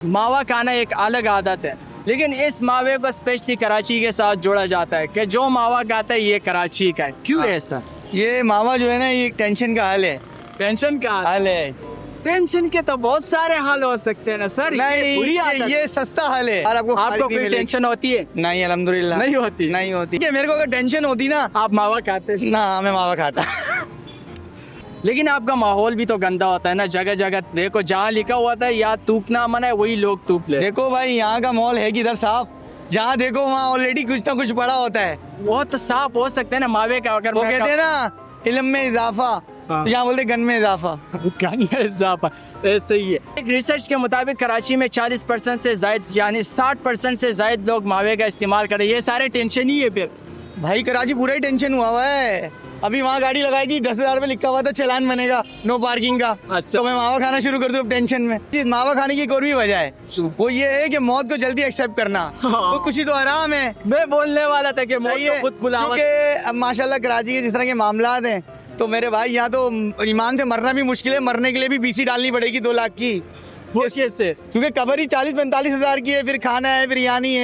मावा खाना एक अलग आदत है, लेकिन इस मावे को स्पेशली कराची के साथ जोड़ा जाता है कि जो मावा खाता है ये कराची का है। क्यों ऐसा? ये मावा जो है ना, ये टेंशन का हल है। टेंशन का हल है। टेंशन के तो बहुत सारे हल हो सकते हैं ना सर। ये बुरी आदत है। ये सस्ता हल है। और आपको कोई टेंशन होती है? नहीं, अल्हम्दुलिल्लाह नहीं होती। नहीं होती। मेरे को अगर टेंशन होती ना, आप मावा खाते? ना मैं मावा खाता। लेकिन आपका माहौल भी तो गंदा होता है ना, जगह जगह देखो, जहाँ लिखा हुआ था या थूकना मना है वही लोग थूक ले। देखो भाई, यहाँ का माहौल है किधर साफ? जहाँ देखो वहाँ ऑलरेडी कुछ ना कुछ पड़ा होता है। वो तो साफ हो सकते हैं ना मावे का, अगर वो कहते हैं ना, इल्म में इजाफा, हाँ। तो यहाँ बोलते गन में इजाफा। ऐसे ही है। एक रिसर्च के मुताबिक कराची में 40% से जायद यानी 60% से जायद लोग मावे का इस्तेमाल कर रहे हैं। ये सारे टेंशन ही है। फिर भाई कराची पूरा ही टेंशन हुआ है। अभी वहाँ गाड़ी लगाई थी, 10,000 रुपये लिखा हुआ था, चालान बनेगा नो पार्किंग का। अच्छा। तो मैं मावा खाना शुरू कर दूँ अब टेंशन में। इस मावा खाने की एक और भी वजह है, वो ये है कि मौत को जल्दी एक्सेप्ट करना। हाँ। वो कुछ ही तो आराम है। मैं बोलने वाला था कि मौत सही को है, खुद बुलावा। क्योंकि अब माशाल्लाह कराची के जिस तरह के मामलात हैं, तो मेरे भाई यहाँ तो ईमान से मरना भी मुश्किल है। मरने के लिए भी बीसी डालनी पड़ेगी 2 लाख की। वो कैसे? क्योंकि कबर ही 40-45 हज़ार की है, फिर खाना है, फिर यानी है।